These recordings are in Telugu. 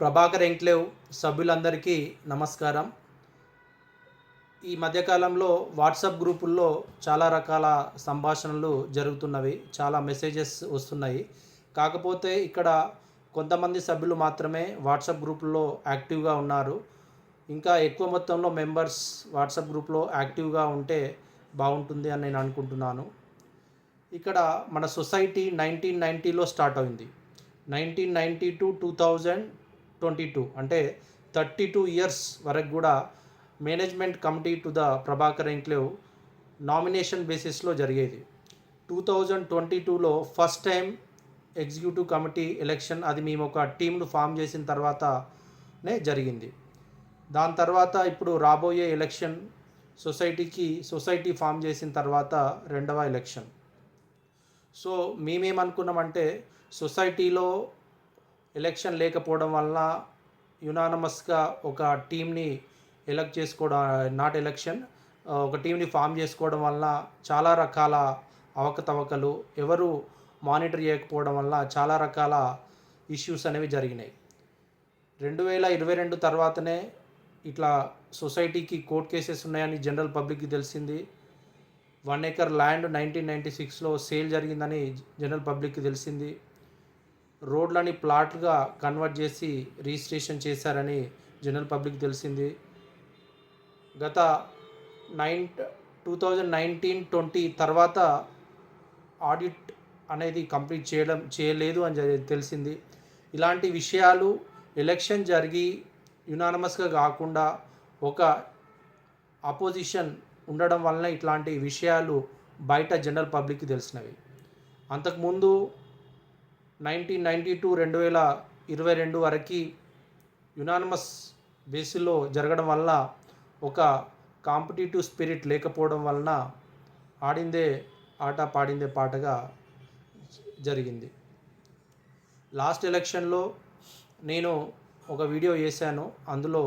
ప్రభాకర్ ఎంక్లేవ్ సభ్యులందరికీ నమస్కారం. ఈ మధ్యకాలంలో వాట్సాప్ గ్రూపుల్లో చాలా రకాల సంభాషణలు జరుగుతున్నవి, చాలా మెసేజెస్ వస్తున్నాయి. కాకపోతే ఇక్కడ కొంతమంది సభ్యులు మాత్రమే వాట్సాప్ గ్రూపుల్లో యాక్టివ్గా ఉన్నారు. ఇంకా ఎక్కువ మొత్తంలో మెంబర్స్ వాట్సాప్ గ్రూప్లో యాక్టివ్గా ఉంటే బాగుంటుంది అని నేను అనుకుంటున్నాను. ఇక్కడ మన సొసైటీ 1990లో స్టార్ట్ అయింది. 1990 టు 2022 అంటే 32 ఇయర్స్ వరకు కూడా management committee to the Prabhakar enclave nomination బేసిస్లో జరిగేది. 2022లో first time executive committee election, అది మేము ఒక టీంను ఫామ్ చేసిన తర్వాతనే జరిగింది. దాని తర్వాత ఇప్పుడు రాబోయే ఎలక్షన్ సొసైటీ ఫామ్ చేసిన తర్వాత రెండవ ఎలక్షన్. సో మేమేమనుకున్నామంటే సొసైటీలో ఎలక్షన్ లేకపోవడం వల్ల యునానమస్గా ఒక టీంని ఎలక్ట్ చేసుకోవడం, నాట్ ఎలక్షన్, ఒక టీంని ఫామ్ చేసుకోవడం వల్ల చాలా రకాల అవకతవకలు, ఎవరు మానిటర్ చేయకపోవడం వల్ల చాలా రకాల ఇష్యూస్ అనేవి జరిగినాయి. 2022 తర్వాతనే ఇట్లా సొసైటీకి కోర్ట్ కేసెస్ ఉన్నాయని జనరల్ పబ్లిక్కి తెలిసింది. 1 acre ల్యాండ్ 1996లో సేల్ జరిగిందని జనరల్ పబ్లిక్కి తెలిసింది. రోడ్లని ప్లాట్గా కన్వర్ట్ చేసి రిజిస్ట్రేషన్ చేశారని జనరల్ పబ్లిక్ తెలిసింది. గత 2019-20 తర్వాత ఆడిట్ అనేది కంప్లీట్ చేయలేదు అని తెలిసింది. ఇలాంటి విషయాలు ఎలక్షన్ జరిగి యునానమస్గా కాకుండా ఒక అపోజిషన్ ఉండడం వలన ఇట్లాంటి విషయాలు బయట జనరల్ పబ్లిక్కి తెలిసినవి. అంతకుముందు 1990-2022 వరకు యునానిమస్ బేసిస్లో జరగడం వల్ల ఒక కాంపిటేటివ్ స్పిరిట్ లేకపోవడం వలన ఆడిందే ఆట పాడిందే పాటగా జరిగింది. లాస్ట్ ఎలక్షన్లో నేను ఒక వీడియో చేశాను. అందులో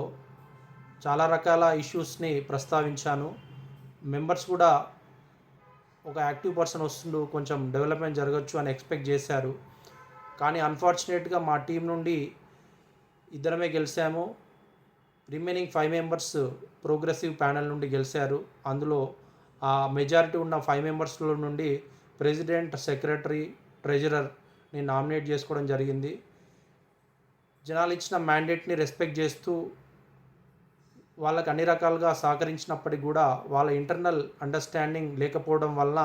చాలా రకాల ఇష్యూస్ని ప్రస్తావించాను. మెంబర్స్ కూడా ఒక యాక్టివ్ పర్సన్ వస్తుండు, కొంచెం డెవలప్మెంట్ జరగచ్చు అని ఎక్స్పెక్ట్ చేశారు. కానీ అన్ఫార్చునేట్గా మా టీం నుండి ఇద్దరమే గెలిచాము. రిమైనింగ్ 5 మెంబర్స్ ప్రోగ్రెసివ్ ప్యానెల్ నుండి గెలిచారు. అందులో ఆ మెజారిటీ ఉన్న 5 మెంబర్స్లో నుండి ప్రెసిడెంట్, సెక్రటరీ, ట్రెజరర్ని నామినేట్ చేసుకోవడం జరిగింది. జనాలు ఇచ్చిన మ్యాండేట్ని రెస్పెక్ట్ చేస్తూ వాళ్ళకి అన్ని రకాలుగా సహకరించినప్పటికీ కూడా వాళ్ళ ఇంటర్నల్ అండర్స్టాండింగ్ లేకపోవడం వలన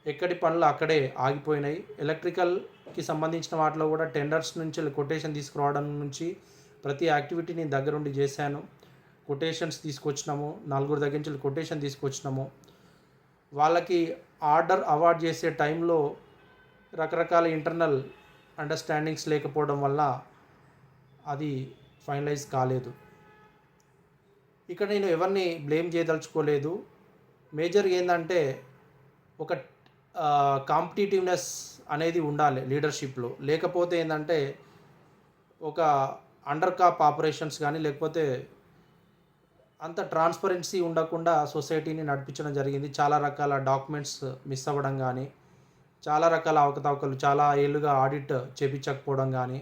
ఎక్కడి పనులు అక్కడే ఆగిపోయినాయి. ఎలక్ట్రికల్కి సంబంధించిన వాటిలో కూడా టెండర్స్ నుంచి కొటేషన్ తీసుకురావడం నుంచి ప్రతి యాక్టివిటీని దగ్గరుండి చేశాను. కొటేషన్స్ తీసుకొచ్చినాము, 4 దగ్గర నుంచి కొటేషన్ తీసుకొచ్చినాము. వాళ్ళకి ఆర్డర్ అవార్డ్ చేసే టైంలో రకరకాల ఇంటర్నల్ అండర్స్టాండింగ్స్ లేకపోవడం వల్ల అది ఫైనలైజ్ కాలేదు. ఇక్కడ నేను ఎవరిని బ్లేమ్ చేయదలుచుకోలేదు. మేజర్గా ఏంటంటే ఒక కాంపిటేటివ్నెస్ అనేది ఉండాలి లీడర్షిప్లో. లేకపోతే ఏంటంటే ఒక అండర్ కాప్ ఆపరేషన్స్ కానీ లేకపోతే అంత ట్రాన్స్పరెన్సీ ఉండకుండా సొసైటీని నడిపించడం జరిగింది. చాలా రకాల డాక్యుమెంట్స్ మిస్ అవ్వడం కానీ, చాలా రకాల అవకతవకలు, చాలా ఏళ్ళుగా ఆడిట్ చేపించకపోవడం కానీ,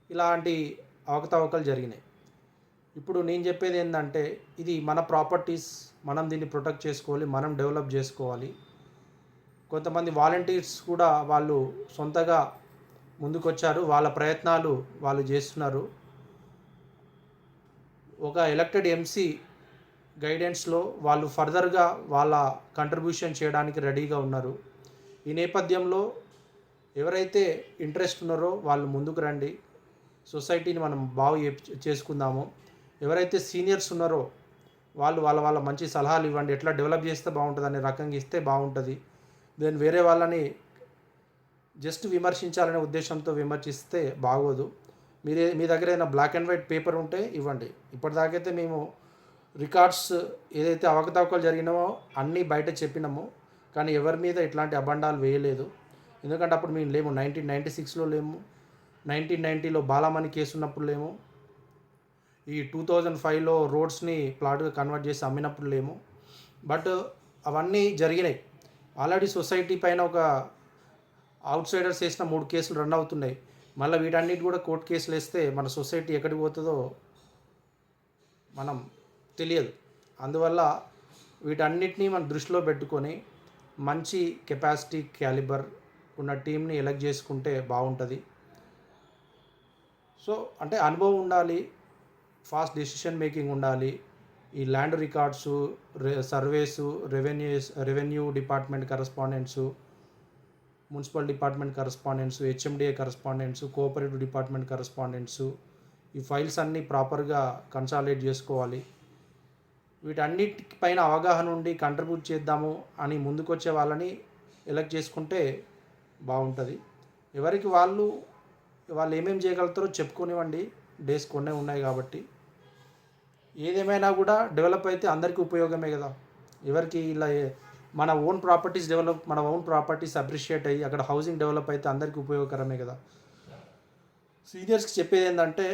ఇలాంటి అవకతవకలు జరిగినాయి. ఇప్పుడు నేను చెప్పేది ఏంటంటే ఇది మన ప్రాపర్టీస్, మనం దీన్ని ప్రొటెక్ట్ చేసుకోవాలి, మనం డెవలప్ చేసుకోవాలి. కొంతమంది వాలంటీర్స్ కూడా వాళ్ళు సొంతగా ముందుకొచ్చారు, వాళ్ళ ప్రయత్నాలు వాళ్ళు చేస్తున్నారు. ఒక ఎలక్టెడ్ ఎంసీ గైడెన్స్లో వాళ్ళు ఫర్దర్గా వాళ్ళ కంట్రిబ్యూషన్ చేయడానికి రెడీగా ఉన్నారు. ఈ నేపథ్యంలో ఎవరైతే ఇంట్రెస్ట్ ఉన్నారో వాళ్ళు ముందుకు రండి, సొసైటీని మనం బాగు చేసుకుందాము. ఎవరైతే సీనియర్స్ ఉన్నారో వాళ్ళు వాళ్ళ మంచి సలహాలు ఇవ్వండి, ఎట్లా డెవలప్ చేస్తే బాగుంటుంది అనే రకంగా ఇస్తే బాగుంటుంది. దెన్ వేరే వాళ్ళని జస్ట్ విమర్శించాలనే ఉద్దేశంతో విమర్శిస్తే బాగోదు. మీ దగ్గర ఏదైనా బ్లాక్ అండ్ వైట్ పేపర్ ఉంటే ఇవ్వండి. ఇప్పటిదాకైతే మేము రికార్డ్స్ ఏదైతే అవకతవకలు జరిగినామో అన్నీ బయట చెప్పినాము, కానీ ఎవరి మీద ఇట్లాంటి అబండాలు వేయలేదు. ఎందుకంటే అప్పుడు మేము లేము, 1996లో లేము, 1990లో బాలామణి కేసు ఉన్నప్పుడు లేము, ఈ 2005లో రోడ్స్ని ప్లాట్గా కన్వర్ట్ చేసి అమ్మినప్పుడు లేము. బట్ అవన్నీ జరిగినాయి. ఆల్రెడీ సొసైటీ పైన ఒక అవుట్ సైడర్స్ వేసిన 3 కేసులు రన్ అవుతున్నాయి. మళ్ళీ వీటన్నిటి కూడా కోర్టు కేసులు వేస్తే మన సొసైటీ ఎక్కడికి పోతుందో మనం తెలియదు. అందువల్ల వీటన్నిటినీ మనం దృష్టిలో పెట్టుకొని మంచి కెపాసిటీ క్యాలిబర్ ఉన్న టీంని ఎలెక్ట్ చేసుకుంటే బాగుంటుంది. సో అంటే అనుభవం ఉండాలి, ఫాస్ట్ డెసిషన్ మేకింగ్ ఉండాలి. ఈ land records, surveys, revenue department correspondents, municipal department correspondents, HMDA correspondents, cooperative department correspondents, ఈ ఫైల్స్ అన్నీ ప్రాపర్గా కన్సాలిడేట్ చేసుకోవాలి. వీటన్నిటిపైన అవగాహన ఉండి కంట్రిబ్యూట్ చేద్దాము అని ముందుకొచ్చే వాళ్ళని ఎలెక్ట్ చేసుకుంటే బాగుంటుంది. ఎవరికి వాళ్ళు ఏమేమి చేయగలుగుతారో చెప్పుకోనివ్వండి, డేస్ కొన్నే ఉన్నాయి కాబట్టి. ఏదేమైనా కూడా డెవలప్ అయితే అందరికీ ఉపయోగమే కదా. ఎవరికి ఇలా మన ఓన్ ప్రాపర్టీస్ అప్రిషియేట్ అయ్యి అక్కడ హౌసింగ్ డెవలప్ అయితే అందరికీ ఉపయోగకరమే కదా. సీనియర్స్కి చెప్పేది ఏంటంటే,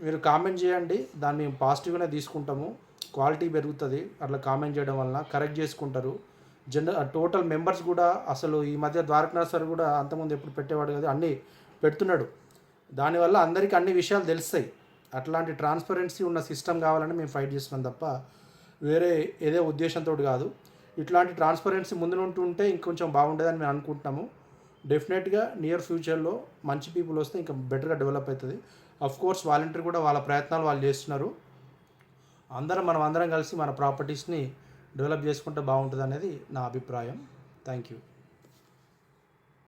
మీరు కామెంట్ చేయండి, దాన్ని మేము పాజిటివ్గానే తీసుకుంటాము. క్వాలిటీ పెరుగుతుంది అట్లా కామెంట్ చేయడం వలన, కరెక్ట్ చేసుకుంటారు. టోటల్ మెంబర్స్ కూడా అసలు ఈ మధ్య ద్వారకనాథ్ సార్ కూడా అంతకుముందు ఎప్పుడు పెట్టేవాడు కదా, అన్నీ పెడుతున్నాడు. దానివల్ల అందరికీ అన్ని విషయాలు తెలుస్తాయి. అట్లాంటి ట్రాన్స్పరెన్సీ ఉన్న సిస్టమ్ కావాలని మేము ఫైట్ చేస్తున్నాం తప్ప వేరే ఏదో ఉద్దేశంతో కాదు. ఇట్లాంటి ట్రాన్స్పరెన్సీ ముందు ఉంటే ఇంకొంచెం బాగుండేదని మేము అనుకుంటున్నాము. డెఫినెట్గా నియర్ ఫ్యూచర్లో మంచి పీపుల్ వస్తే ఇంకా బెటర్గా డెవలప్ అవుతుంది. కోర్స్ వాలంటీర్ కూడా వాళ్ళ ప్రయత్నాలు వాళ్ళు చేస్తున్నారు. మనం అందరం కలిసి మన ప్రాపర్టీస్ని డెవలప్ చేసుకుంటే బాగుంటుంది అనేది నా అభిప్రాయం. Thank you.